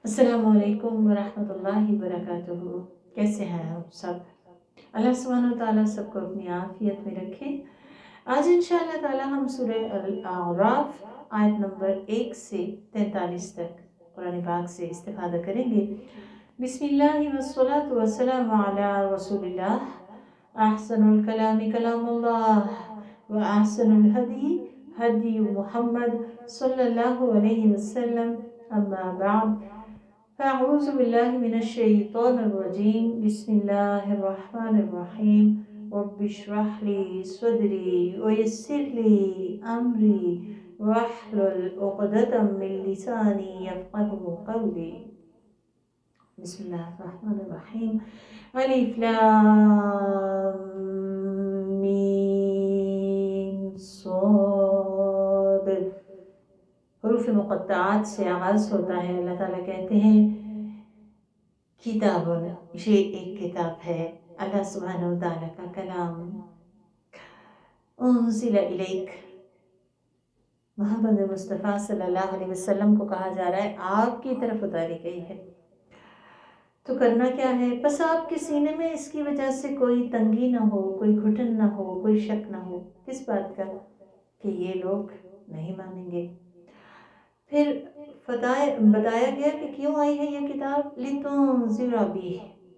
السلام علیکم ورحمۃ اللہ وبرکاتہ۔ کیسے ہیں آپ سب؟ اللہ سبحانہ و تعالیٰ سب کو اپنی عافیت میں رکھے۔ آج انشاءاللہ تعالیٰ ہم سورہ الاعراف آیت نمبر 1 سے 43 تک قرآن پاک سے استفادہ کریں گے۔ بسم اللہ والصلاة والسلام علی رسول اللہ۔ احسن الکلام کلام اللہ واحسن الہدی ہدی محمد صلی اللہ علیہ وسلم، اما بعد فأعوذ بالله من الشيطان الرجيم بسم الله الرحمن الرحيم رب اشرح لي صدري ويسر لي أمري واحلل عقدة من لساني يفقهوا قولي بسم الله الرحمن الرحيم ألف لام ميم صاد۔ حروف مقطعات سے آغاز ہوتا ہے۔ اللہ تعالیٰ کہتے ہیں کتاب، یہ ایک کتاب ہے، اللہ سبحانہ و تعالیٰ کا کلام۔ انزل الیک، محمد مصطفیٰ صلی اللہ علیہ وسلم کو کہا جا رہا ہے آپ کی طرف اتاری گئی ہے۔ تو کرنا کیا ہے؟ بس آپ کے سینے میں اس کی وجہ سے کوئی تنگی نہ ہو، کوئی گھٹن نہ ہو، کوئی شک نہ ہو۔ کس بات کا؟ کہ یہ لوگ نہیں مانیں گے۔ پھر بتایا گیا کہ کیوں آئی ہے یہ کتاب، لِتُنذِرَ بِهِ،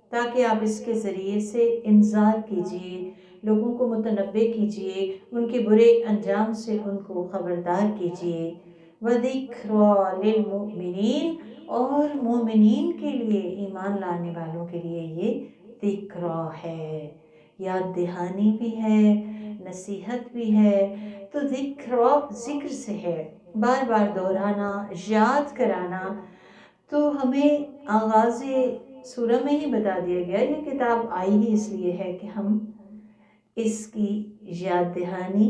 تاکہ آپ اس کے ذریعے سے انذار کیجئے، لوگوں کو متنبہ کیجئے، ان کے برے انجام سے ان کو خبردار کیجئے۔ وَذِكْرَى لِلْمُؤْمِنِينَ، اور مومنین کے لیے، ایمان لانے والوں کے لیے یہ ذکرہ ہے، یاد دہانی بھی ہے، نصیحت بھی ہے۔ تو ذکرہ ذکر سے ہے، بار بار دہرانا، یاد کرانا۔ تو ہمیں آغاز سورہ میں ہی بتا دیا گیا یہ کتاب آئی ہی اس لیے ہے کہ ہم اس کی یاد دہانی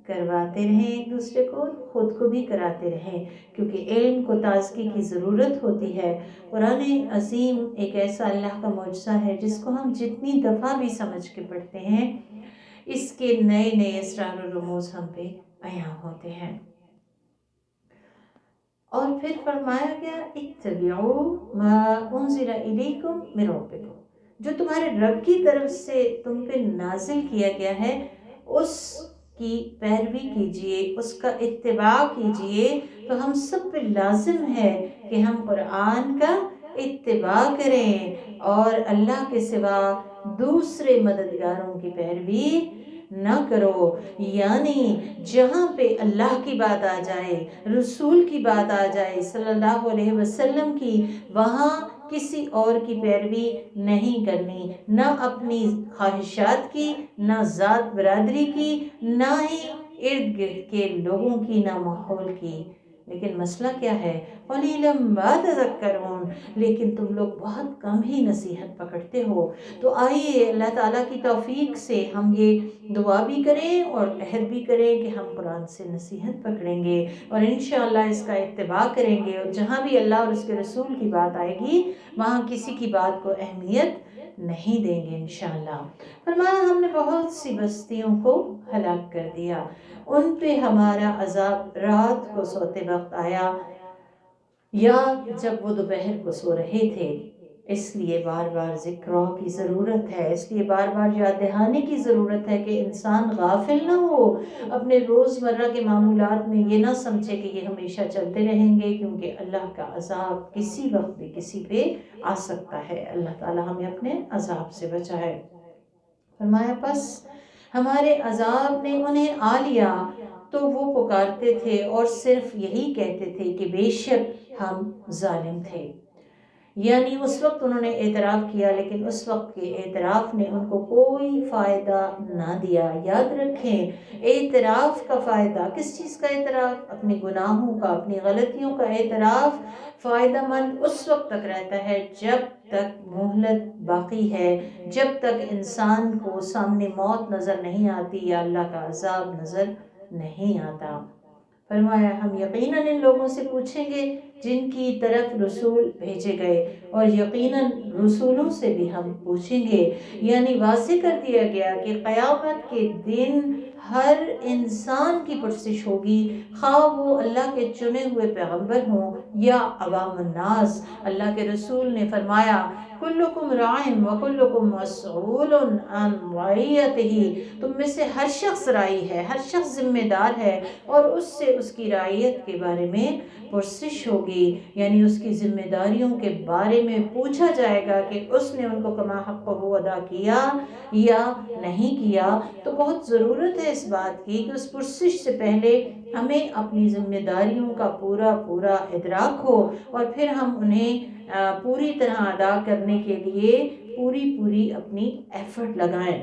کرواتے رہیں ایک دوسرے کو، خود کو بھی کراتے رہیں، کیونکہ علم کو تازگی کی ضرورت ہوتی ہے۔ قرآن عظیم ایک ایسا اللہ کا معجزہ ہے جس کو ہم جتنی دفعہ بھی سمجھ کے پڑھتے ہیں، اس کے نئے نئے اسرار و رموز ہم پہ عیاں ہوتے ہیں۔ اور پھر فرمایا گیا اتبعوا ما انزل الیکم من ربکم، جو تمہارے رب کی طرف سے تم پہ نازل کیا گیا ہے اس کی پیروی کیجئے، اس کا اتباع کیجئے۔ تو ہم سب پہ لازم ہے کہ ہم قرآن کا اتباع کریں اور اللہ کے سوا دوسرے مددگاروں کی پیروی نہ کرو۔ یعنی جہاں پہ اللہ کی بات آ جائے، رسول کی بات آ جائے صلی اللہ علیہ وسلم کی، وہاں کسی اور کی پیروی نہیں کرنی، نہ اپنی خواہشات کی، نہ ذات برادری کی، نہ ہی ارد گرد کے لوگوں کی، نہ ماحول کی۔ لیکن مسئلہ کیا ہے؟ قلیلا ما تذکرون، لیکن تم لوگ بہت کم ہی نصیحت پکڑتے ہو۔ تو آئیے اللہ تعالیٰ کی توفیق سے ہم یہ دعا بھی کریں اور عہد بھی کریں کہ ہم قرآن سے نصیحت پکڑیں گے اور انشاءاللہ اس کا اتباع کریں گے، اور جہاں بھی اللہ اور اس کے رسول کی بات آئے گی وہاں کسی کی بات کو اہمیت نہیں دیں گے انشاءاللہ۔ فرمایا ہم نے بہت سی بستیوں کو ہلاک کر دیا، ان پہ ہمارا عذاب رات کو سوتے وقت آیا یا جب وہ دوپہر کو سو رہے تھے۔ اس لیے بار بار ذکرہ کی ضرورت ہے، اس لیے بار بار یاد دہانی کی ضرورت ہے کہ انسان غافل نہ ہو، اپنے روزمرہ کے معمولات میں یہ نہ سمجھے کہ یہ ہمیشہ چلتے رہیں گے، کیونکہ اللہ کا عذاب کسی وقت بھی کسی پہ آ سکتا ہے۔ اللہ تعالی ہمیں اپنے عذاب سے بچائے۔ فرمایا پس ہمارے عذاب نے انہیں آ لیا تو وہ پکارتے تھے اور صرف یہی کہتے تھے کہ بے شک ہم ظالم تھے۔ یعنی اس وقت انہوں نے اعتراف کیا، لیکن اس وقت کے اعتراف نے ان کو کوئی فائدہ نہ دیا۔ یاد رکھیں اعتراف کا فائدہ، کس چیز کا اعتراف؟ اپنے گناہوں کا، اپنی غلطیوں کا اعتراف فائدہ مند اس وقت تک رہتا ہے جب تک مہلت باقی ہے، جب تک انسان کو سامنے موت نظر نہیں آتی یا اللہ کا عذاب نظر نہیں آتا۔ فرمایا ہم یقیناً ان لوگوں سے پوچھیں گے جن کی طرف رسول بھیجے گئے، اور یقیناً رسولوں سے بھی ہم پوچھیں گے۔ یعنی واضح کر دیا گیا کہ قیامت کے دن ہر انسان کی پرسش ہوگی، خواہ وہ اللہ کے چنے ہوئے پیغمبر ہوں یا عوام الناس۔ اللہ کے رسول نے فرمایا کلکم رائن و کلکم مسئول عن رعیتہ، تم میں سے ہر شخص رائی ہے، ہر شخص ذمہ دار ہے، اور اس سے اس کی رعیت کے بارے میں پرسش ہوگی، یعنی اس کی ذمہ داریوں کے بارے میں پوچھا جائے گا کہ اس نے ان کو کما حق ادا کیا یا نہیں کیا۔ تو بہت ضرورت ہے اس بات کی کہ اس پرسش سے پہلے ہمیں اپنی ذمہ داریوں کا پورا ادراک ہو، اور پھر ہم انہیں پوری طرح ادا کرنے کے لیے پوری اپنی ایفرٹ لگائیں،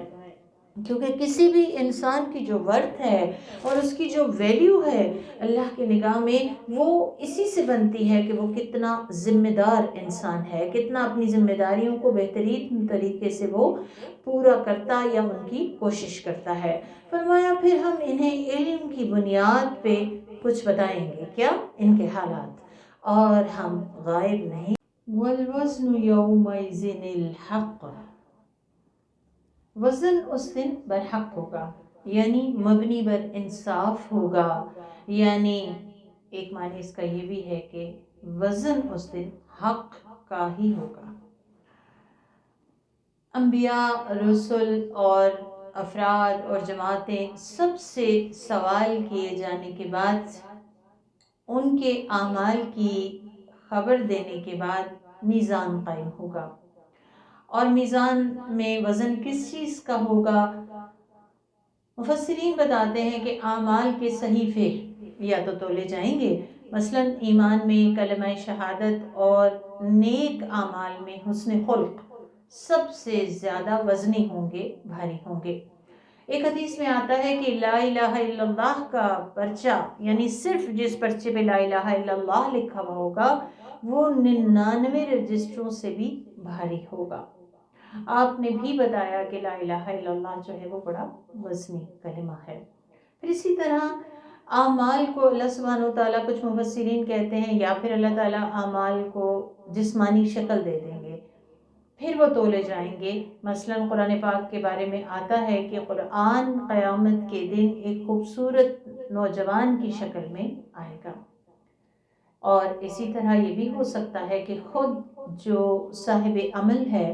کیونکہ کسی بھی انسان کی جو ورتھ ہے اور اس کی جو ویلیو ہے اللہ کی نگاہ میں، وہ اسی سے بنتی ہے کہ وہ کتنا ذمہ دار انسان ہے، کتنا اپنی ذمہ داریوں کو بہترین طریقے سے وہ پورا کرتا یا ان کی کوشش کرتا ہے۔ فرمایا پھر ہم انہیں علم کی بنیاد پہ کچھ بتائیں گے، کیا؟ ان کے حالات، اور ہم غائب نہیں۔ والوزن یومئذ الحق، وزن اس دن برحق ہوگا، یعنی مبنی بر انصاف ہوگا، یعنی ایک معنی اس کا یہ بھی ہے کہ وزن اس دن حق کا ہی ہوگا۔ انبیاء، رسل اور افراد اور جماعتیں سب سے سوال کیے جانے کے بعد، ان کے اعمال کی خبر دینے کے بعد میزان قائم ہوگا، اور میزان میں وزن کس چیز کا ہوگا؟ مفسرین بتاتے ہیں کہ اعمال کے صحیفے یا تو تولے جائیں گے، مثلا ایمان میں کلمہ شہادت اور نیک اعمال میں حسن خلق سب سے زیادہ وزنی ہوں گے، بھاری ہوں گے۔ ایک حدیث میں آتا ہے کہ لا الہ الا اللہ کا پرچہ، یعنی صرف جس پرچے پہ لا الہ الا اللہ لکھا ہوا ہوگا، وہ 99 رجسٹروں سے بھی بھاری ہوگا۔ آپ نے بھی بتایا کہ لا الہ الا اللہ جو ہے وہ بڑا وزنی کلمہ ہے۔ پھر اسی طرح اعمال کو اللہ سبحانہ وتعالیٰ، کچھ مفسرین کہتے ہیں یا پھر اللہ تعالیٰ اعمال کو جسمانی شکل دے دیں گے، پھر وہ تولے جائیں گے۔ مثلا قرآن پاک کے بارے میں آتا ہے کہ قرآن قیامت کے دن ایک خوبصورت نوجوان کی شکل میں آئے گا، اور اسی طرح یہ بھی ہو سکتا ہے کہ خود جو صاحب عمل ہے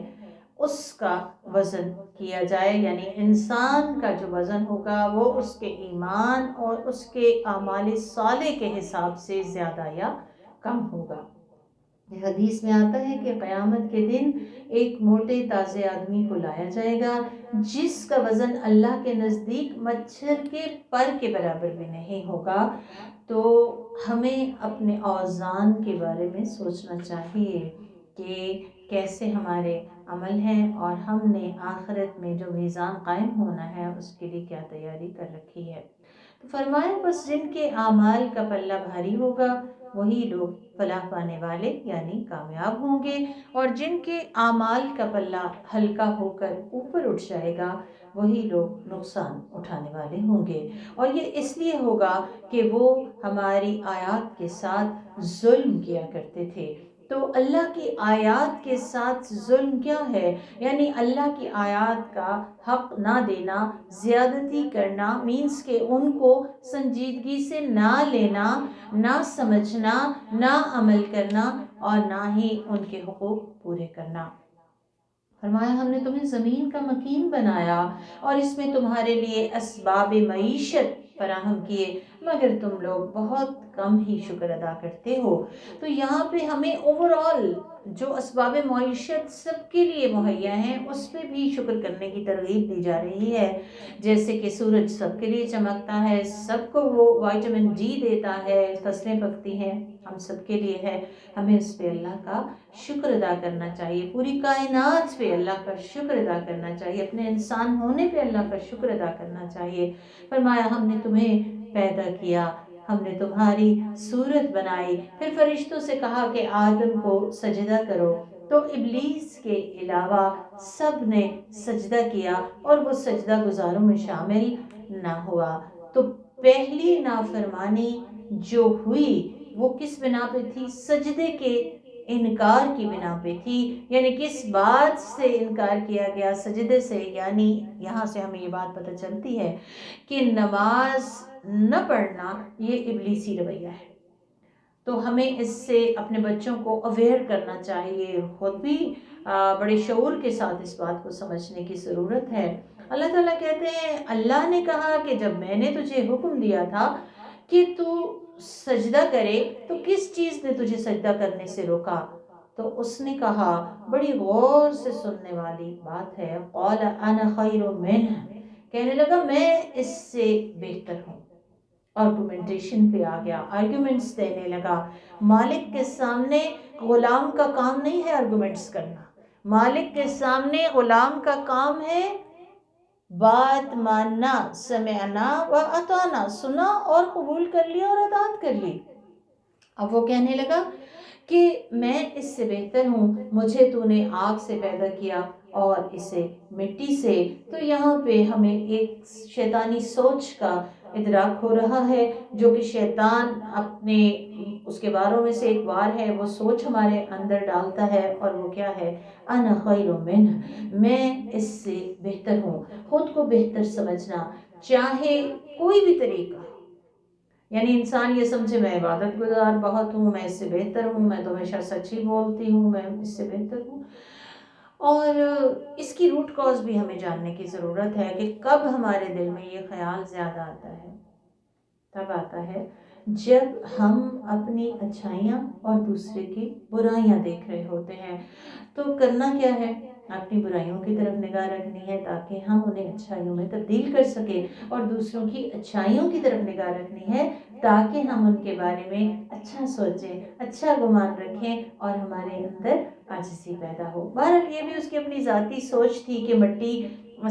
اس کا وزن کیا جائے، یعنی انسان کا جو وزن ہوگا وہ اس کے ایمان اور اس کے اعمال صالح کے حساب سے زیادہ یا کم ہوگا۔ حدیث میں آتا ہے کہ قیامت کے دن ایک موٹے تازے آدمی کو لایا جائے گا جس کا وزن اللہ کے نزدیک مچھر کے پر کے برابر بھی نہیں ہوگا۔ تو ہمیں اپنے اوزان کے بارے میں سوچنا چاہیے کہ کیسے ہمارے عمل ہیں، اور ہم نے آخرت میں جو میزان قائم ہونا ہے اس کے لیے کیا تیاری کر رکھی ہے۔ تو فرمایا بس جن کے اعمال کا پلہ بھاری ہوگا وہی لوگ فلاح پانے والے یعنی کامیاب ہوں گے، اور جن کے اعمال کا پلہ ہلکا ہو کر اوپر اٹھ جائے گا وہی لوگ نقصان اٹھانے والے ہوں گے۔ اور یہ اس لیے ہوگا کہ وہ ہماری آیات کے ساتھ ظلم کیا کرتے تھے۔ تو اللہ کی آیات کے ساتھ ظلم کیا ہے؟ یعنی اللہ کی آیات کا حق نہ دینا، زیادتی کرنا، مینس کہ ان کو سنجیدگی سے نہ لینا، نہ سمجھنا، نہ عمل کرنا، اور نہ ہی ان کے حقوق پورے کرنا۔ فرمایا ہم نے تمہیں زمین کا مکین بنایا اور اس میں تمہارے لیے اسباب معیشت فراہم کیے، مگر تم لوگ بہت کم ہی شکر ادا کرتے ہو۔ تو یہاں پہ ہمیں اوورآل جو اسباب معیشت سب کے لیے مہیا ہیں اس پہ بھی شکر کرنے کی ترغیب دی جا رہی ہے، جیسے کہ سورج سب کے لیے چمکتا ہے، سب کو وہ وائٹامن ڈی دیتا ہے، فصلیں پکتی ہیں، ہم سب کے لیے ہے۔ ہمیں اس پہ اللہ کا شکر ادا کرنا چاہیے، پوری کائنات پہ اللہ کا شکر ادا کرنا چاہیے، اپنے انسان ہونے پہ اللہ کا شکر ادا کرنا چاہیے۔ فرمایا ہم نے تمہیں پیدا کیا، ہم نے تمہاری صورت بنائی، پھر فرشتوں سے کہا کہ آدم کو سجدہ کرو، تو ابلیس کے علاوہ سب نے سجدہ کیا اور وہ سجدہ گزاروں میں شامل نہ ہوا۔ تو پہلی نافرمانی جو ہوئی وہ کس بنا پہ تھی؟ سجدے کے انکار کی بنا پہ تھی. یعنی کس بات سے انکار کیا گیا؟ سجدے سے. یعنی یہاں سے ہمیں یہ بات پتہ چلتی ہے کہ نماز نہ پڑھنا یہ ابلیسی رویہ ہے. تو ہمیں اس سے اپنے بچوں کو اویئر کرنا چاہیے، خود بھی بڑے شعور کے ساتھ اس بات کو سمجھنے کی ضرورت ہے. اللہ تعالیٰ کہتے ہیں اللہ نے کہا کہ جب میں نے تجھے حکم دیا تھا کہ تو سجدہ کرے تو کس چیز نے تجھے سجدہ کرنے سے روکا؟ تو اس نے کہا، بڑی غور سے سننے والی بات ہے، قال انا خیر منہ، کہنے لگا میں اس سے بہتر ہوں. آرگومنٹیشن پہ آ گیا، آرگومنٹس دینے لگا. مالک کے سامنے غلام کا کام نہیں ہے آرگومنٹس کرنا. مالک کے سامنے غلام کا کام ہے بات ماننا، سمعنا و اطعنا، سنا اور قبول کر لیا اور اطاعت کر لی. اب وہ کہنے لگا کہ میں اس سے بہتر ہوں، مجھے تو نے آگ سے پیدا کیا اور اسے مٹی سے. تو یہاں پہ ہمیں ایک شیطانی سوچ کا ادراک ہو رہا ہے، جو کہ شیطان اپنے اس کے باروں میں سے ایک بار ہے، وہ سوچ ہمارے اندر ڈالتا ہے، اور وہ کیا ہے؟ انا خیر منہ، میں اس سے بہتر ہوں. خود کو بہتر سمجھنا، چاہے کوئی بھی طریقہ، یعنی انسان یہ سمجھے میں عبادت گزار بہت ہوں، میں اس سے بہتر ہوں، میں تو ہمیشہ سچ ہی بولتی ہوں، میں اس سے بہتر ہوں. اور اس کی روٹ کاز بھی ہمیں جاننے کی ضرورت ہے کہ کب ہمارے دل میں یہ خیال زیادہ آتا ہے. تب آتا ہے جب ہم اپنی اچھائیاں اور دوسرے کی برائیاں دیکھ رہے ہوتے ہیں. تو کرنا کیا ہے؟ اپنی برائیوں کی طرف نگاہ رکھنی ہے تاکہ ہم انہیں اچھائیوں میں تبدیل کر سکیں، اور دوسروں کی اچھائیوں کی طرف نگاہ رکھنی ہے تاکہ ہم ان کے بارے میں اچھا سوچیں، اچھا گمان رکھیں اور ہمارے اندر عاجزی پیدا ہو. بہرحال یہ بھی اس کی اپنی ذاتی سوچ تھی کہ مٹی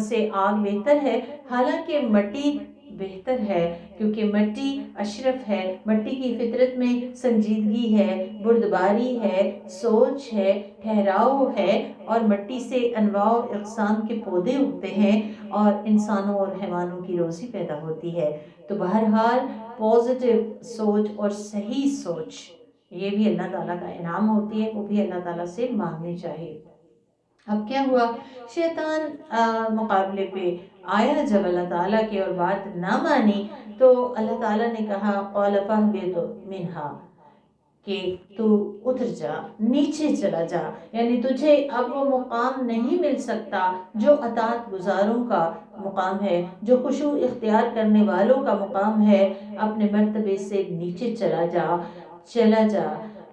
سے آگ بہتر ہے. حالانکہ مٹی بہتر ہے کیونکہ مٹی اشرف ہے، مٹی کی فطرت میں سنجیدگی ہے، بردباری ہے، سوچ ہے، ٹھہراؤ ہے، اور مٹی سے انواع و اقسام کے پودے اگتے ہیں اور انسانوں اور حیوانوں کی روزی پیدا ہوتی ہے. تو بہرحال پازیٹیو سوچ اور صحیح سوچ یہ بھی اللہ تعالیٰ کا انعام ہوتی ہے، وہ بھی اللہ تعالیٰ سے مانگنی چاہیے. اب کیا ہوا؟ شیطان مقابلے پہ آیا جب اللہ تعالیٰ کی اور بات نہ مانی، تو اللہ تعالیٰ نے کہا قال فاہبط منہا، کہ تو اتر جا، نیچے چلا جا. یعنی تجھے اب وہ مقام نہیں مل سکتا جو اطاعت گزاروں کا مقام ہے، جو خشوع اختیار کرنے والوں کا مقام ہے. اپنے مرتبے سے نیچے چلا جا، چلا جا.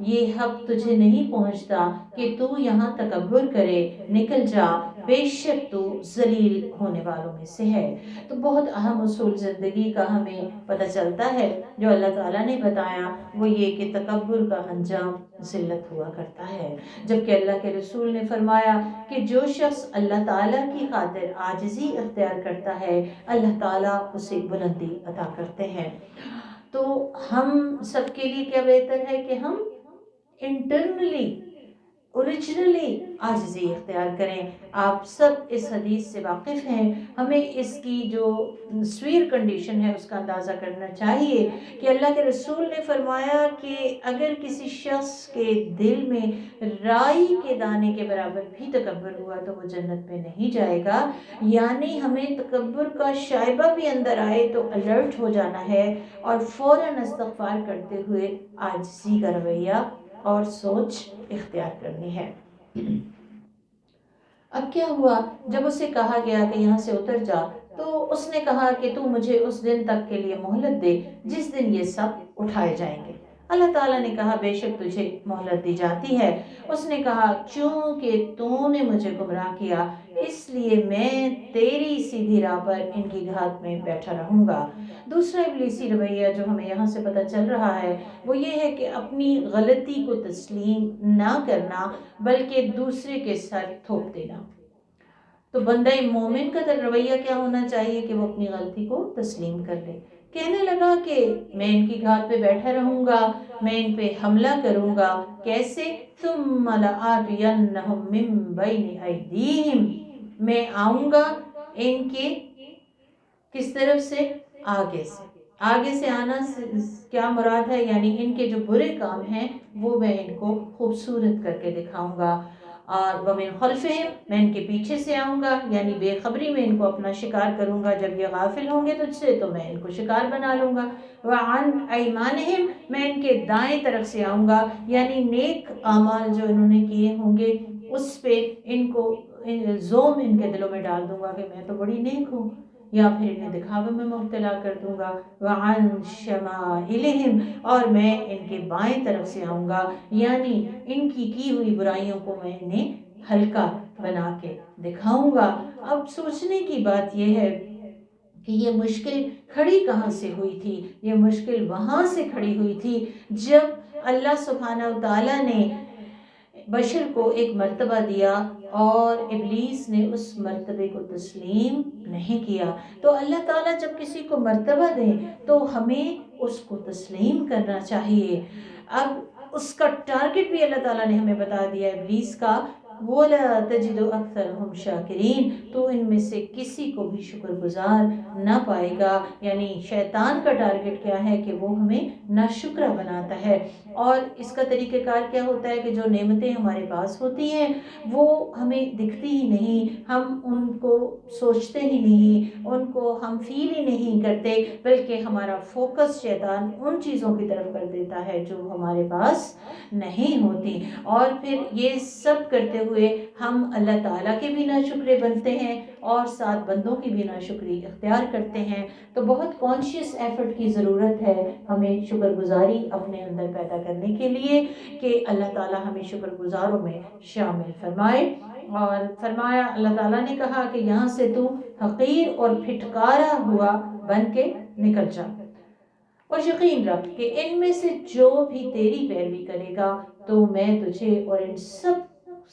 یہ حق تجھے نہیں پہنچتا کہ تو یہاں تکبر کرے. نکل جا، بے شک تو ذلیل ہونے والوں میں سے ہے. تو بہت اہم اصول زندگی کا ہمیں پتہ چلتا ہے جو اللہ تعالیٰ نے بتایا، وہ یہ کہ تکبر کا انجام ذلت ہوا کرتا ہے. جبکہ اللہ کے رسول نے فرمایا کہ جو شخص اللہ تعالیٰ کی خاطر عاجزی اختیار کرتا ہے، اللہ تعالیٰ اسے بلندی عطا کرتے ہیں. تو ہم سب کے لیے کیا بہتر ہے کہ ہم انٹرنلی اوریجنلی عاجزی اختیار کریں. آپ سب اس حدیث سے واقف ہیں. ہمیں اس کی جو سویر کنڈیشن ہے اس کا اندازہ کرنا چاہیے کہ اللہ کے رسول نے فرمایا کہ اگر کسی شخص کے دل میں رائی کے دانے کے برابر بھی تکبر ہوا تو وہ جنت میں نہیں جائے گا. یعنی ہمیں تکبر کا شائبہ بھی اندر آئے تو الرٹ ہو جانا ہے اور فوراً استغفار کرتے ہوئے عاجزی کا رویہ اور سوچ اختیار کرنی ہے. اب کیا ہوا؟ جب اسے کہا گیا کہ یہاں سے اتر جا، تو اس نے کہا کہ تو مجھے اس دن تک کے لیے مہلت دے جس دن یہ سب اٹھائے جائیں گے. اللہ تعالیٰ نے کہا بے شک تجھے مہلت دی جاتی ہے. اس نے کہا چونکہ تو نے مجھے گمراہ کیا اس لیے میں تیری سیدھی راہ پر ان کی گھات میں بیٹھا رہوں گا. دوسرا ابلیسی رویہ جو ہمیں یہاں سے پتہ چل رہا ہے وہ یہ ہے کہ اپنی غلطی کو تسلیم نہ کرنا بلکہ دوسرے کے سر تھوپ دینا. تو بندہ مومن کا رویہ کیا ہونا چاہیے کہ وہ اپنی غلطی کو تسلیم کر لے. کہنے لگا کہ میں ان کی گھات پہ بیٹھا رہوں گا، میں ان پہ حملہ کروں گا. کیسے؟ ثم لآتینہم من بین ایدیہم، میں آؤں گا ان کے کس طرف سے؟ آگے سے. آگے سے آنا سے کیا مراد ہے؟ یعنی ان کے جو برے کام ہیں وہ میں ان کو خوبصورت کر کے دکھاؤں گا. اور وَمِن خَلْفِهِمْ، میں ان کے پیچھے سے آؤں گا، یعنی بے خبری میں ان کو اپنا شکار کروں گا. جب یہ غافل ہوں گے تجھ سے تو میں ان کو شکار بنا لوں گا. وَعَنْ أَيْمَانِهِمْ، میں ان کے دائیں طرف سے آؤں گا، یعنی نیک اعمال جو انہوں نے کیے ہوں گے اس پہ ان کو زوم ان کے دلوں میں ڈال دوں گا کہ میں تو بڑی نیک ہوں، یا پھر انہیں دکھاوے میں مبتلا کر دوں گا. وَعَنْ شَمَائِلِهِمْ، اور میں ان کے بائیں طرف سے آؤں گا، یعنی ان کی ہوئی برائیوں کو میں انہیں ہلکا بنا کے دکھاؤں گا. اب سوچنے کی بات یہ ہے کہ یہ مشکل کھڑی کہاں سے ہوئی تھی؟ یہ مشکل وہاں سے کھڑی ہوئی تھی جب اللہ سبحانہ و تعالیٰ نے بشر کو ایک مرتبہ دیا اور ابلیس نے اس مرتبے کو تسلیم نہیں کیا. تو اللہ تعالیٰ جب کسی کو مرتبہ دیں تو ہمیں اس کو تسلیم کرنا چاہیے. اب اس کا ٹارگٹ بھی اللہ تعالیٰ نے ہمیں بتا دیا ابلیس کا، وَلَا تَجِدُ أَكْثَرَهُمْ شَاكِرِينَ، تو ان میں سے کسی کو بھی شکر گزار نہ پائے گا. یعنی شیطان کا ٹارگٹ کیا ہے کہ وہ ہمیں ناشکرہ بناتا ہے. اور اس کا طریقہ کار کیا ہوتا ہے کہ جو نعمتیں ہمارے پاس ہوتی ہیں وہ ہمیں دکھتی ہی نہیں، ہم ان کو سوچتے ہی نہیں، ان کو ہم فیل ہی نہیں کرتے، بلکہ ہمارا فوکس شیطان ان چیزوں کی طرف کر دیتا ہے جو ہمارے پاس نہیں ہوتی. اور پھر یہ سب کرتے ہوئے ہم اللہ تعالیٰ کے بھی ناشکرے بنتے ہیں اور ساتھ بندوں کی بھی ناشکری اختیار کرتے ہیں. تو بہت کانشیس ایفرٹ کی ضرورت ہے ہمیں شکر گزاری اپنے اندر پیدا کرنے کے لیے کہ اللہ تعالیٰ ہمیں شکر گزاروں میں شامل فرمائے. اور فرمایا، اللہ تعالیٰ نے کہا کہ یہاں سے تو حقیر اور پھٹکارا ہوا بن کے نکل جا، اور یقین رکھ کہ ان میں سے جو بھی تیری پیروی کرے گا تو میں تجھے اور ان سب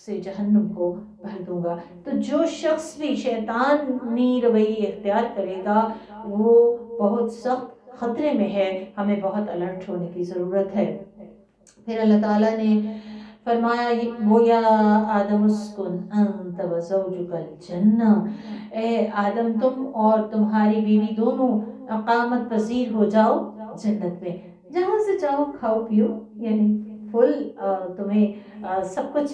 سے جہنم کو بھر دوں گا. تو جو شخص بھی شیطانی رویے اختیار کرے گا وہ بہت سخت خطرے میں ہے، ہمیں بہت الرٹ ہونے کی ضرورت ہے. پھر اللہ تعالیٰ نے فرمایا، وہ یا آدم اسکن انت و زوجک الجنہ، اے آدم تم اور تمہاری بیوی دونوں اقامت پذیر ہو جاؤ جنت میں، جہاں سے چاہو کھاؤ پیو، یعنی فل تمہیں سب کچھ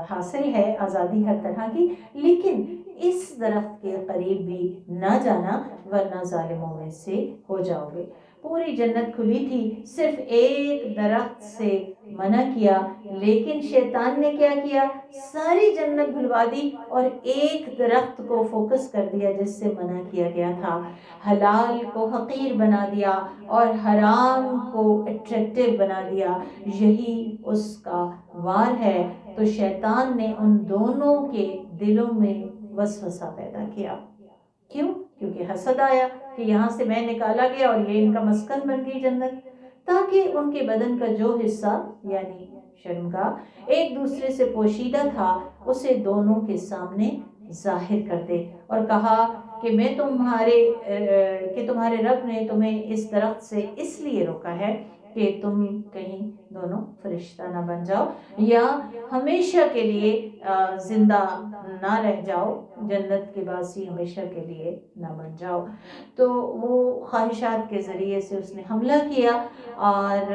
حاصل ہے، آزادی ہر طرح کی، لیکن اس درخت کے قریب بھی نہ جانا ورنہ ظالموں میں سے ہو جاؤ گے. پوری جنت کھلی تھی، صرف ایک درخت سے منع کیا، لیکن شیطان نے کیا کیا؟ ساری جنت بھلوا دی اور ایک درخت کو فوکس کر دیا جس سے منع کیا گیا تھا. حلال کو حقیر بنا دیا اور حرام کو اٹریکٹیو بنا دیا. یہی اس کا وار ہے. تو شیطان نے ان دونوں کے دلوں میں وسوسہ پیدا کیا. کیوں؟ کیونکہ حسد آیا کہ یہاں سے میں نکالا گیا اور یہ ان کا مسکن بن گئی جنت، تاکہ ان کے بدن کا جو حصہ یعنی شرمگاہ ایک دوسرے سے پوشیدہ تھا اسے دونوں کے سامنے ظاہر کر دے. اور کہا کہ تمہارے رب نے تمہیں اس درخت سے اس لیے روکا ہے کہ تم کہیں دونوں فرشتہ نہ بن جاؤ یا ہمیشہ کے لیے زندہ نہ رہ جاؤ، جنت کے باسی ہمیشہ کے لیے نہ بن جاؤ. تو وہ خواہشات کے ذریعے سے اس نے حملہ کیا، اور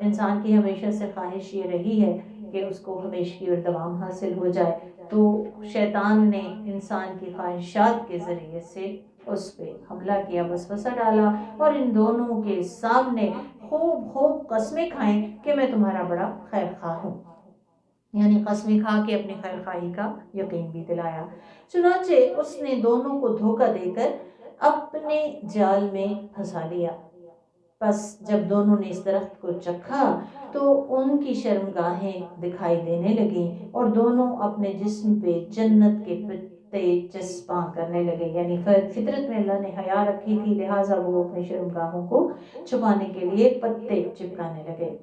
انسان کی ہمیشہ سے خواہش یہ رہی ہے کہ اس کو ہمیشگی اور دوام حاصل ہو جائے. تو شیطان نے انسان کی خواہشات کے ذریعے سے اس پہ حملہ کیا، وسوسہ ڈالا، اور ان دونوں کے سامنے خوب خوب قسمیں کھائیں کہ میں تمہارا بڑا خیر خواہ ہوں، یعنی قسمیں کھا کے اپنی خیر خواہی کا یقین بھی دلایا. چنانچہ اس نے دونوں کو دھوکہ دے کر اپنے جال میں پھنسا لیا. پس جب دونوں نے اس درخت کو چکھا تو ان کی شرمگاہیں دکھائی دینے لگیں اور دونوں اپنے جسم پہ جنت کے پتے چسپاں کرنے لگے. یعنی فطرت میں اللہ نے حیا رکھی تھی، لہٰذا وہ اپنی شرمگاہوں کو چھپانے کے لیے پتے چپکانے لگے.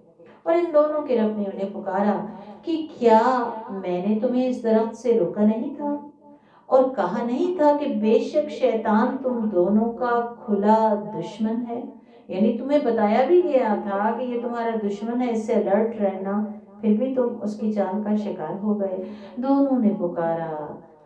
اور ان دونوں کے رب نے انہیں پکارا کہ کیا میں نے تمہیں اس درخت سے روکا نہیں تھا اور کہا نہیں تھا کہ بے شک شیطان تم دونوں کا کھلا دشمن ہے؟ یعنی تمہیں بتایا بھی گیا تھا کہ یہ تمہارا دشمن ہے، اس سے الرٹ رہنا، پھر بھی تم اس کی چال کا شکار ہو گئے. دونوں نے پکارا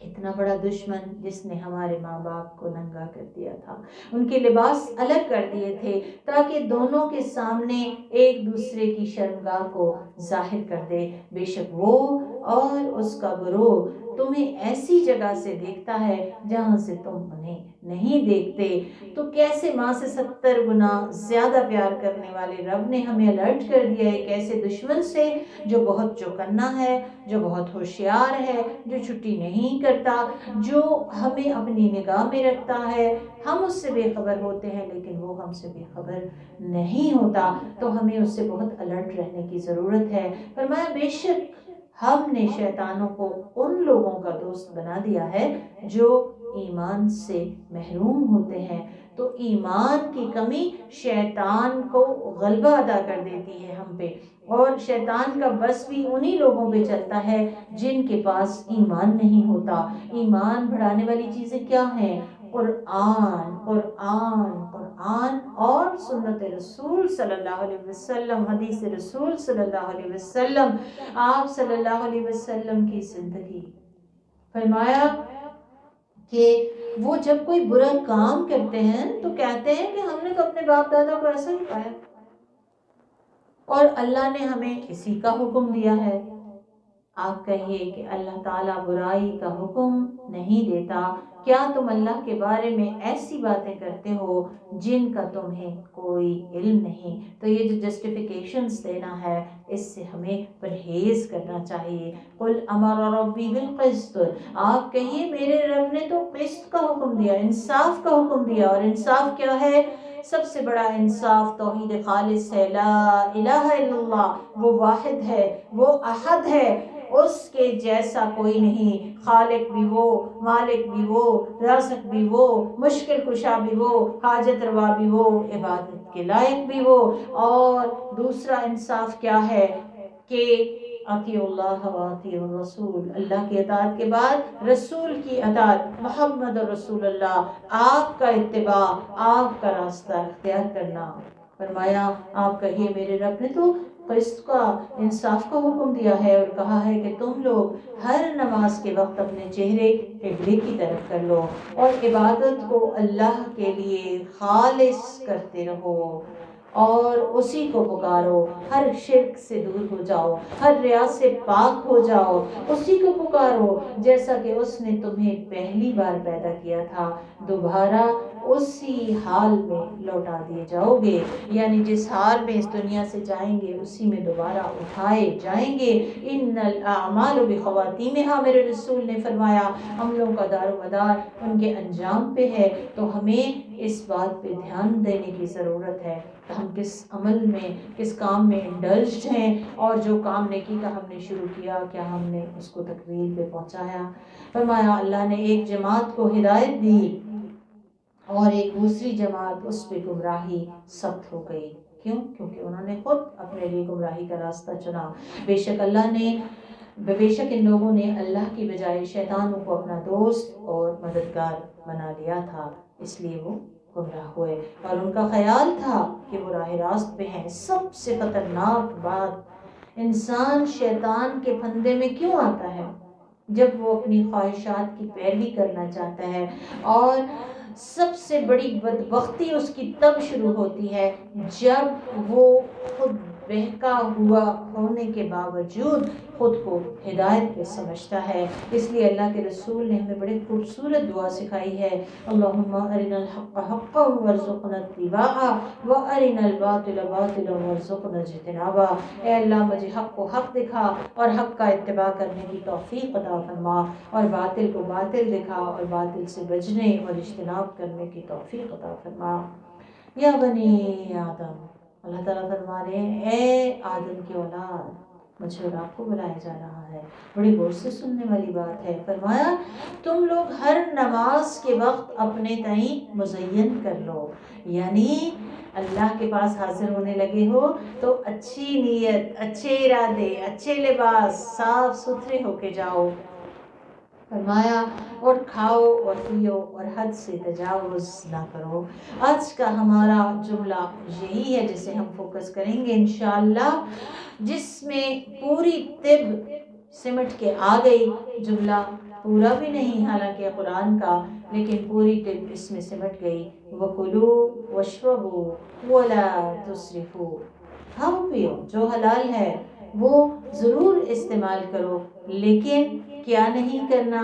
اتنا بڑا دشمن جس نے ہمارے ماں باپ کو ننگا کر دیا تھا، ان کے لباس الگ کر دیے تھے تاکہ دونوں کے سامنے ایک دوسرے کی شرمگاہ کو ظاہر کر دے۔ بے شک وہ اور اس کا گروہ تمہیں ایسی جگہ سے دیکھتا ہے جہاں سے تم انہیں نہیں دیکھتے۔ تو کیسے ماں سے 70 گنا زیادہ پیار کرنے والے رب نے ہمیں الرٹ کر دیا ہے، کیسے دشمن سے جو بہت چوکنا ہے، جو بہت ہوشیار ہے، جو چھٹی نہیں کرتا، جو ہمیں اپنی نگاہ میں رکھتا ہے۔ ہم اس سے بے خبر ہوتے ہیں لیکن وہ ہم سے بے خبر نہیں ہوتا، تو ہمیں اس سے بہت الرٹ رہنے کی ضرورت ہے۔ فرمایا بے شک ہم نے شیطانوں کو ان لوگوں کا دوست بنا دیا ہے جو ایمان سے محروم ہوتے ہیں۔ تو ایمان کی کمی شیطان کو غلبہ ادا کر دیتی ہے ہم پہ، اور شیطان کا بس بھی انہی لوگوں پہ چلتا ہے جن کے پاس ایمان نہیں ہوتا۔ ایمان بڑھانے والی چیزیں کیا ہیں؟ قرآن، قرآن، قرآن اور سنت رسول صلی اللہ علیہ وسلم، حدیث رسول صلی اللہ علیہ وسلم، آپ صلی اللہ علیہ وسلم کی زندگی۔ فرمایا کہ وہ جب کوئی برا کام کرتے ہیں تو کہتے ہیں کہ ہم نے تو اپنے باپ دادا کو ایسا ہی پایا، اور اللہ نے ہمیں اسی کا حکم دیا ہے۔ آپ کہیے کہ اللہ تعالیٰ برائی کا حکم نہیں دیتا، کیا تم اللہ کے بارے میں ایسی باتیں کرتے ہو جن کا تمہیں کوئی علم نہیں؟ تو یہ جو جسٹیفیکیشنز دینا ہے، اس سے ہمیں پرہیز کرنا چاہیے۔ قل امر ربی بالقسط، آپ کہیے میرے رب نے تو قسط کا حکم دیا، انصاف کا حکم دیا، اور انصاف کیا ہے؟ سب سے بڑا انصاف توحید خالص ہے، لا الہ الا اللہ، وہ واحد ہے، وہ احد ہے، اس کے جیسا کوئی نہیں، خالق بھی وہ، مالک بھی وہ، رازق بھی وہ، مشکل کشا بھی وہ، حاجت روا بھی وہ، عبادت کے لائق بھی وہ۔ اور دوسرا انصاف کیا ہے کہ اطیعوا اللہ و اطیعوا الرسول، اللہ کی اطاعت کے بعد رسول کی اطاعت، محمد رسول اللہ، آپ کا اتباع، آپ کا راستہ اختیار کرنا۔ فرمایا آپ کہیے میرے رب نے تو قسط کا، انصاف کا حکم دیا ہے، اور کہا ہے کہ تم لوگ ہر نماز کے وقت اپنے چہرے قبلے کی طرف کر لو اور عبادت کو اللہ کے لیے خالص کرتے رہو اور اسی کو پکارو، ہر شرک سے دور ہو جاؤ، ہر ریا سے پاک ہو جاؤ، اسی کو پکارو جیسا کہ اس نے تمہیں پہلی بار پیدا کیا تھا، دوبارہ اسی حال میں لوٹا دیے جاؤ گے، یعنی جس حال میں اس دنیا سے جائیں گے اسی میں دوبارہ اٹھائے جائیں گے۔ ان الاعمال بخواتیمہا، میرے رسول نے فرمایا عملوں کا دار و مدار ان کے انجام پہ ہے، تو ہمیں اس بات پہ دھیان دینے کی ضرورت ہے کہ ہم کس عمل میں، کس کام میں انڈلجڈ ہیں، اور جو کام نیکی کا ہم نے شروع کیا کیا ہم نے اس کو تکمیل پہ پہنچایا۔ فرمایا اللہ نے ایک جماعت کو ہدایت دی اور ایک دوسری جماعت اس پہ گمراہی سخت ہو گئی۔ کیوں؟ کیونکہ انہوں نے خود اپنے لیے گمراہی کا راستہ چنا۔ بے شک ان لوگوں نے اللہ کی بجائے شیطانوں کو اپنا دوست اور مددگار بنا لیا تھا، اس لیے وہ گمراہ ہوئے، اور ان کا خیال تھا کہ وہ راہ راست پہ ہیں۔ سب سے خطرناک بات، انسان شیطان کے پھندے میں کیوں آتا ہے؟ جب وہ اپنی خواہشات کی پیروی کرنا چاہتا ہے، اور سب سے بڑی بدبختی اس کی تب شروع ہوتی ہے جب وہ خود بہکا ہوا ہونے کے باوجود خود کو ہدایت پہ سمجھتا ہے۔ اس لیے اللہ کے رسول نے ہمیں بڑی خوبصورت دعا سکھائی ہے، اللہم ارنا الحق حقا وارزقنا اتباعہ وارنا الباطل باطلا وارزقنا اجتنابہ۔ اے اللہ مجھے حق کو حق دکھا اور حق کا اتباع کرنے کی توفیق عطا فرما، اور باطل کو باطل دکھا اور باطل سے بچنے اور اجتناب کرنے کی توفیق عطا فرما۔ یا بنی آدم، اللہ تعالیٰ فرما رہے ہیں اے آدم کی اولاد، مجھے اور آپ کو بلایا جا رہا ہے، بڑی غور سے سننے والی بات ہے۔ فرمایا تم لوگ ہر نماز کے وقت اپنے تئیں مزین کر لو، یعنی اللہ کے پاس حاضر ہونے لگے ہو تو اچھی نیت، اچھے ارادے، اچھے لباس، صاف ستھرے ہو کے جاؤ۔ فرمایا اور کھاؤ اور پیو اور حد سے تجاوز نہ کرو۔ آج کا ہمارا جملہ یہی ہے جسے ہم فوکس کریں گے انشاءاللہ، جس میں پوری طب سمٹ کے آ گئی، جملہ پورا بھی نہیں حالانکہ قرآن کا، لیکن پوری ٹپ اس میں سمٹ گئی، وَكُلُوا وَاشْرَبُوا وَلَا تُسْرِفُوا، کھاؤ پیو جو حلال ہے وہ ضرور استعمال کرو، لیکن کیا نہیں کرنا،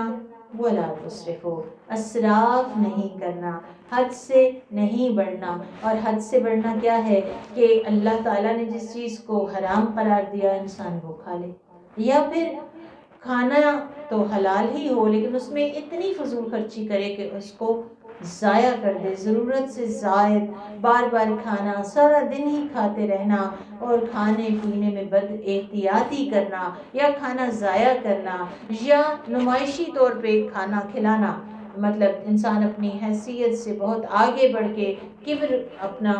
وَلَا تُسْرِفُوا، اسراف نہیں کرنا، حد سے نہیں بڑھنا۔ اور حد سے بڑھنا کیا ہے کہ اللہ تعالیٰ نے جس چیز کو حرام قرار دیا انسان وہ کھا لے، یا پھر کھانا تو حلال ہی ہو لیکن اس میں اتنی فضول خرچی کرے کہ اس کو ضائع کر دے، ضرورت سے زائد بار بار کھانا، سارا دن ہی کھاتے رہنا، اور کھانے پینے میں بد احتیاطی کرنا، یا کھانا ضائع کرنا، یا نمائشی طور پہ کھانا کھلانا، مطلب انسان اپنی حیثیت سے بہت آگے بڑھ کے کبر اپنا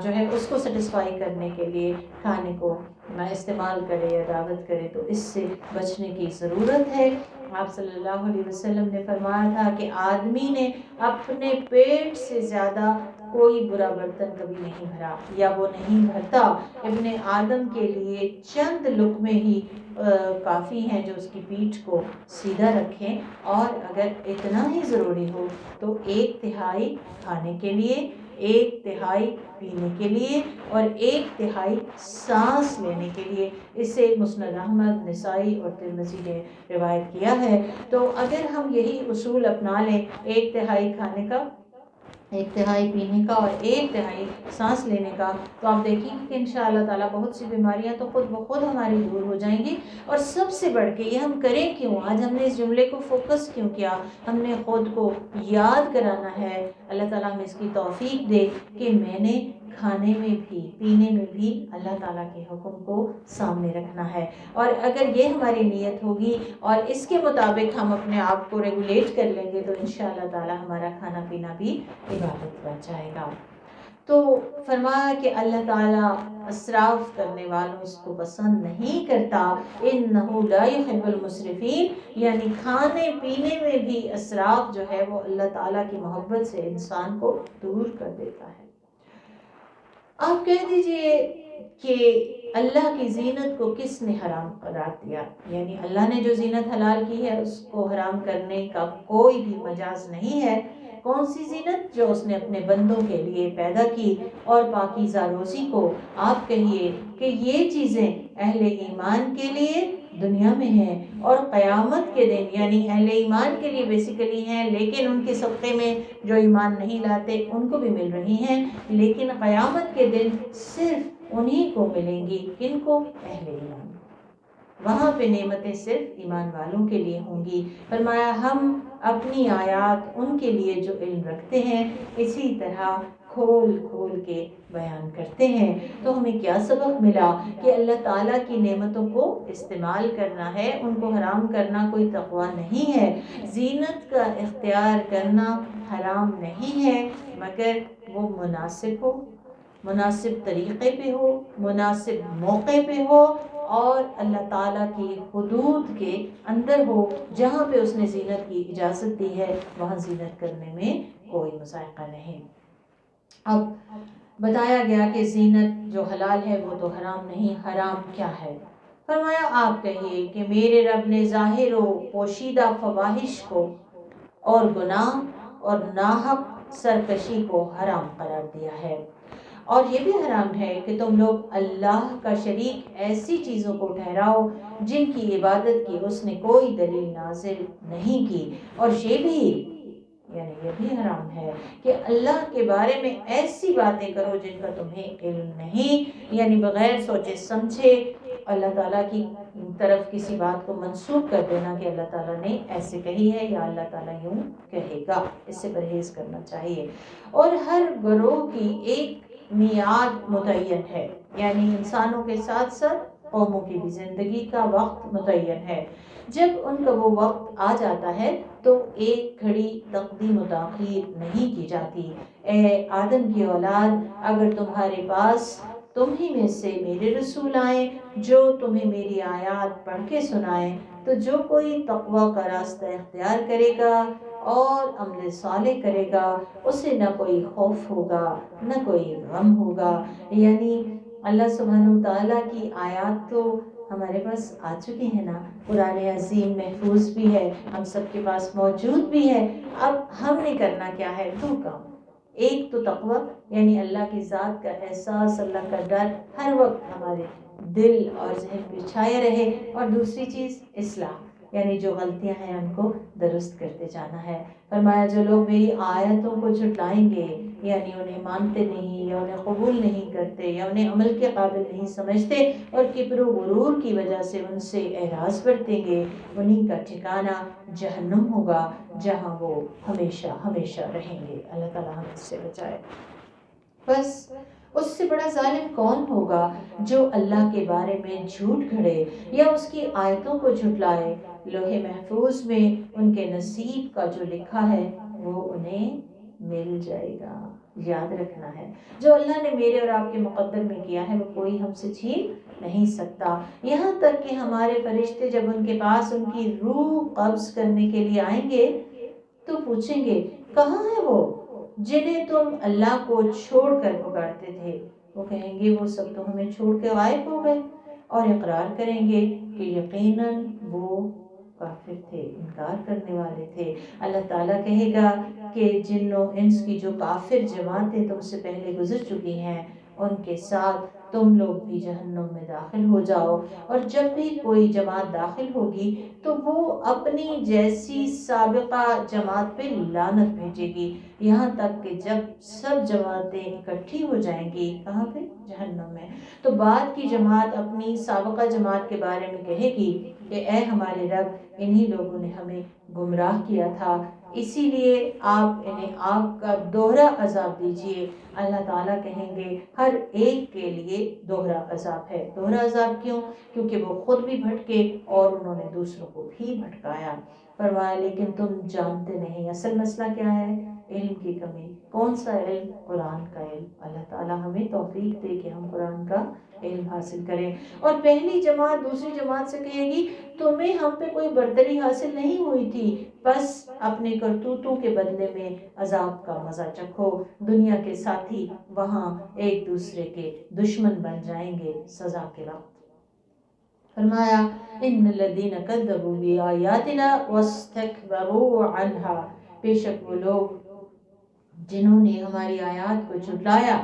جو ہے اس کو سیٹسفائی کرنے کے لیے کھانے کو استعمال کرے یا دعوت کرے، تو اس سے بچنے کی ضرورت ہے۔ آپ صلی اللہ علیہ وسلم نے فرمایا تھا کہ آدمی نے اپنے پیٹ سے زیادہ کوئی برا برتن کبھی نہیں بھرا، یا وہ نہیں بھرتا۔ ابن آدم کے لیے چند لقمے ہی کافی ہیں جو اس کی پیٹھ کو سیدھا رکھیں، اور اگر اتنا ہی ضروری ہو تو 1/3 کھانے کے لیے، 1/3 پینے کے لیے، اور 1/3 سانس لینے کے لیے۔ اسے مسند احمد، نسائی اور ترمذی نے روایت کیا ہے۔ تو اگر ہم یہی اصول اپنا لیں، 1/3 کھانے کا، 1/3 پینے کا، اور 1/3 سانس لینے کا، تو آپ دیکھیں گے کہ انشاءاللہ تعالیٰ بہت سی بیماریاں تو خود بخود ہماری دور ہو جائیں گی۔ اور سب سے بڑھ کے یہ ہم کریں کیوں، آج ہم نے اس جملے کو فوکس کیوں کیا، ہم نے خود کو یاد کرانا ہے۔ اللہ تعالیٰ ہمیں اس کی توفیق دے کہ میں نے کھانے میں بھی پینے میں بھی اللہ تعالیٰ کے حکم کو سامنے رکھنا ہے، اور اگر یہ ہماری نیت ہوگی اور اس کے مطابق ہم اپنے آپ کو ریگولیٹ کر لیں گے تو انشاءاللہ تعالیٰ ہمارا کھانا پینا بھی عبادت بن جائے گا۔ تو فرمایا کہ اللہ تعالیٰ اسراف کرنے والوں اس کو پسند نہیں کرتا، انہ لا یحب المسرفین، یعنی کھانے پینے میں بھی اسراف جو ہے وہ اللہ تعالیٰ کی محبت سے انسان کو دور کر دیتا ہے۔ آپ کہہ دیجئے کہ اللہ کی زینت کو کس نے حرام قرار دیا، یعنی اللہ نے جو زینت حلال کی ہے اس کو حرام کرنے کا کوئی بھی مجاز نہیں ہے۔ کون سی زینت؟ جو اس نے اپنے بندوں کے لیے پیدا کی، اور پاکیزہ روزی کو آپ کہیے کہ یہ چیزیں اہل ایمان کے لیے دنیا میں ہیں، اور قیامت کے دن یعنی اہل ایمان کے لیے بیسیکلی ہیں، لیکن ان کے صدقے میں جو ایمان نہیں لاتے ان کو بھی مل رہی ہیں، لیکن قیامت کے دن صرف انہی کو ملیں گی، کن کو؟ اہل ایمان۔ وہاں پہ نعمتیں صرف ایمان والوں کے لیے ہوں گی۔ فرمایا ہم اپنی آیات ان کے لیے جو علم رکھتے ہیں اسی طرح کھول کھول کے بیان کرتے ہیں۔ تو ہمیں کیا سبق ملا کہ اللہ تعالیٰ کی نعمتوں کو استعمال کرنا ہے، ان کو حرام کرنا کوئی تقوی نہیں ہے۔ زینت کا اختیار کرنا حرام نہیں ہے، مگر وہ مناسب ہو، مناسب طریقے پہ ہو، مناسب موقع پہ ہو، اور اللہ تعالیٰ کی حدود کے اندر ہو، جہاں پہ اس نے زینت کی اجازت دی ہے وہاں زینت کرنے میں کوئی مذائقہ نہیں۔ اب بتایا گیا کہ زینت جو حلال ہے وہ تو حرام نہیں، حرام کیا ہے؟ فرمایا آپ کہیے کہ میرے رب نے ظاہر و پوشیدہ فواحش کو اور گناہ اور ناحق سرکشی کو حرام قرار دیا ہے، اور یہ بھی حرام ہے کہ تم لوگ اللہ کا شریک ایسی چیزوں کو ٹھہراؤ جن کی عبادت کی اس نے کوئی دلیل نازل نہیں کی، اور یہ بھی یعنی یہ بھی حرام ہے کہ اللہ کے بارے میں ایسی باتیں کرو جن کا تمہیں علم نہیں، یعنی بغیر سوچے سمجھے اللہ تعالیٰ کی طرف کسی بات کو منسوب کر دینا کہ اللہ تعالیٰ نے ایسے کہی ہے یا اللہ تعالیٰ یوں کہے گا، اس سے پرہیز کرنا چاہیے۔ اور ہر گروہ کی ایک میعاد متعین ہے، یعنی انسانوں کے ساتھ ساتھ قوموں کی بھی زندگی کا وقت متعین ہے۔ جب ان کا وہ وقت آ جاتا ہے تو ایک گھڑی تقدیم و تاخیر نہیں کی جاتی۔ اے آدم کی اولاد، اگر تمہارے پاس تم ہی میں سے میرے رسول آئیں جو تمہیں میری آیات پڑھ کے سنائیں، تو جو کوئی تقوی کا راستہ اختیار کرے گا اور عمل صالح کرے گا اسے نہ کوئی خوف ہوگا نہ کوئی غم ہوگا۔ یعنی اللہ سبحانہ وتعالیٰ کی آیات تو ہمارے پاس آ چکی ہیں نا، قرآن عظیم محفوظ بھی ہے، ہم سب کے پاس موجود بھی ہے. اب ہم نے کرنا کیا ہے؟ 2 کام. ایک تو تقوی، یعنی اللہ کی ذات کا احساس، اللہ کا ڈر ہر وقت ہمارے دل اور ذہن پہ چھائے رہے، اور دوسری چیز اصلاح، یعنی جو غلطیاں ہیں ان کو درست کرتے جانا ہے. فرمایا جو لوگ میری آیتوں کو جھٹلائیں گے، یعنی انہیں مانتے نہیں یا انہیں قبول نہیں کرتے یا انہیں عمل کے قابل نہیں سمجھتے اور کبر و غرور کی وجہ سے ان سے اعراض برتیں گے، انہیں کا ٹھکانہ جہنم ہوگا جہاں وہ ہمیشہ ہمیشہ رہیں گے. اللہ تعالیٰ ہم اس سے بچائے. بس اس سے بڑا ظالم کون ہوگا جو اللہ کے بارے میں جھوٹ گھڑے یا اس کی آیتوں کو جھٹلائے. لوح محفوظ میں ان کے نصیب کا جو لکھا ہے وہ انہیں مل جائے گا. یاد رکھنا ہے، جو اللہ نے میرے اور آپ کے مقدر میں کیا ہے وہ کوئی ہم سے چھین نہیں سکتا. یہاں تک کہ ہمارے فرشتے جب ان کے پاس ان کی روح قبض کرنے کے لیے آئیں گے تو پوچھیں گے کہاں ہے وہ جنہیں تم اللہ کو چھوڑ کر پکارتے تھے؟ وہ کہیں گے وہ سب تو ہمیں چھوڑ کے غائب ہو گئے، اور اقرار کریں گے کہ یقیناً وہ کافر تھے، انکار کرنے والے تھے. اللہ تعالیٰ کہے گا کہ جن و انس کی جو کافر جماعتیں تم سے پہلے گزر چکی ہیں ان کے ساتھ تم لوگ بھی جہنم میں داخل ہو جاؤ. اور جب بھی کوئی جماعت داخل ہوگی تو وہ اپنی جیسی سابقہ جماعت پہ لعنت بھیجے گی، یہاں تک کہ جب سب جماعتیں اکٹھی ہو جائیں گی کہاں پہ؟ جہنم میں. تو بعد کی جماعت اپنی سابقہ جماعت کے بارے میں کہے گی کہ اے ہمارے رب، انہی لوگوں نے ہمیں گمراہ کیا تھا، اسی لیے آپ انہیں آگ کا دوہرا عذاب دیجیے. اللہ تعالیٰ کہیں گے ہر ایک کے لیے دوہرا عذاب ہے. دوہرا عذاب کیوں؟ کیونکہ وہ خود بھی بھٹکے اور انہوں نے دوسروں کو بھی بھٹکایا. فرمایا لیکن تم جانتے نہیں اصل مسئلہ کیا ہے؟ علم کی کمی. کون سا علم؟ قرآن کا علم. اللہ تعالیٰ ہمیں توفیق دے کہ ہم قرآن کا علم حاصل کریں. اور پہلی جماعت دوسری جماعت سے کہے گی تمہیں ہم پہ کوئی برتری حاصل نہیں ہوئی تھی، بس اپنے کرتوتوں کے بدلے میں عذاب کا مزہ چکھو. دنیا کے ساتھی وہاں ایک دوسرے کے دشمن بن جائیں گے سزا کے وقت. فرمایا ان الذین کذبوا بآیاتنا واستکبروا عنہا، بے شک وہ لوگ جنہوں نے ہماری آیات کو جھٹلایا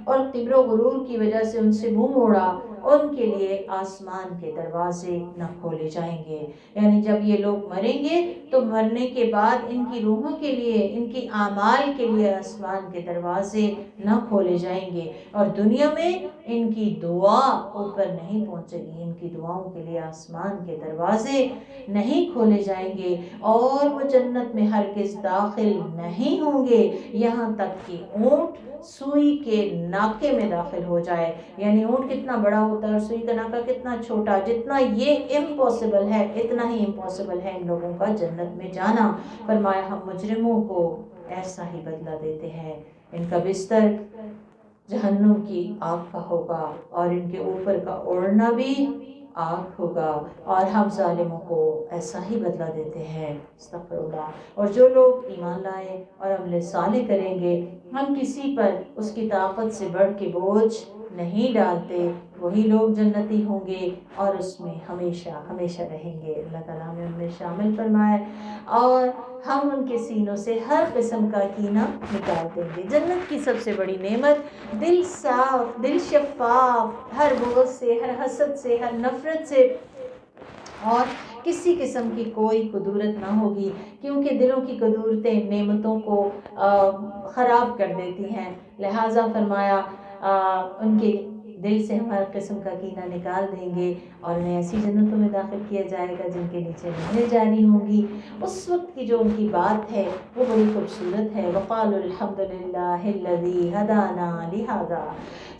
اور کبر و غرور کی وجہ سے ان سے منہ موڑا، ان کے لیے آسمان کے دروازے نہ کھولے جائیں گے. یعنی جب یہ لوگ مریں گے تو مرنے کے بعد ان کی روحوں کے لیے، ان کی اعمال کے لیے آسمان کے دروازے نہ کھولے جائیں گے، اور دنیا میں ان کی دعا اوپر نہیں پہنچے گی، ان کی دعاؤں کے لیے آسمان کے دروازے نہیں کھولے جائیں گے، اور وہ جنت میں ہرگز داخل نہیں ہوں گے یہاں تک کہ اونٹ سوئی کے ناکے میں داخل ہو جائے. یعنی اونٹ کتنا بڑا ہوتا ہے اور سوئی کا ناکا کتنا چھوٹا، جتنا یہ امپاسبل ہے اتنا ہی امپاسبل ہے ان لوگوں کا جنت میں جانا. فرمایا ہم مجرموں کو ایسا ہی بدلہ دیتے ہیں، ان کا بستر جہنم کی آگ کا ہوگا اور ان کے اوپر کا اوڑھنا بھی آگ ہوگا، اور ہم ظالموں کو ایسا ہی بدلہ دیتے ہیں. استغفر اللہ. اور جو لوگ ایمان لائے اور عمل صالح کریں گے ہم کسی پر اس کی طاقت سے بڑھ کے بوجھ نہیں ڈالتے، وہی لوگ جنتی ہوں گے اور اس میں ہمیشہ ہمیشہ رہیں گے. اللہ تعالیٰ ہمیں ان میں شامل فرمائے، اور ہم ان کے سینوں سے ہر قسم کا کینہ نکال دیں گے. جنت کی سب سے بڑی نعمت دل صاف، دل شفاف، ہر بغض سے، ہر حسد سے، ہر نفرت سے اور کسی قسم کی کوئی کدورت نہ ہوگی، کیونکہ دلوں کی کدورتیں نعمتوں کو خراب کر دیتی ہیں. لہٰذا فرمایا ان کے دل سے ہم ہر قسم کا کینہ نکال دیں گے اور انہیں ایسی جنتوں میں داخل کیا جائے گا جن کے نیچے نہریں جاری ہوں گی. اس وقت کی جو ان کی بات ہے وہ بڑی خوبصورت ہے. وقالوا الحمد للہ الذی ہدانا لہذا،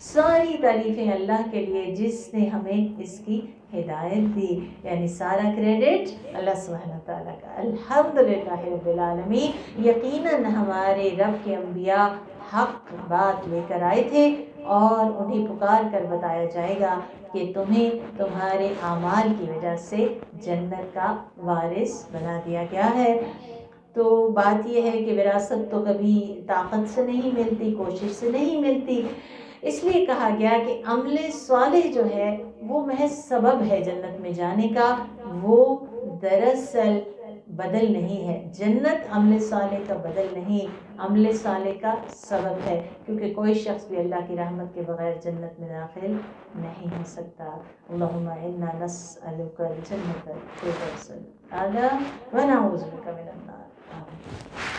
ساری تعریفیں اللہ کے لیے جس نے ہمیں اس کی ہدایت دی. یعنی سارا کریڈٹ اللہ سبحانہ تعالیٰ کا. الحمدللہ رب العالمین. یقیناً ہمارے رب کے انبیاء حق بات لے کر آئے تھے اور انہیں پکار کر بتایا جائے گا کہ تمہیں تمہارے اعمال کی وجہ سے جنت کا وارث بنا دیا گیا ہے. تو بات یہ ہے کہ وراثت تو کبھی طاقت سے نہیں ملتی، کوشش سے نہیں ملتی. اس لیے کہا گیا کہ عمل صالح جو ہے وہ محض سبب ہے جنت میں جانے کا، وہ دراصل بدل نہیں ہے۔ جنت عمل صالح کا بدل نہیں، عمل صالح کا سبب ہے، کیونکہ کوئی شخص بھی اللہ کی رحمت کے بغیر جنت میں داخل نہیں ہو سکتا۔ اللہم انا نسألک الجنة الفردوس الاعلی ونعوذ بک من النار۔ آمین۔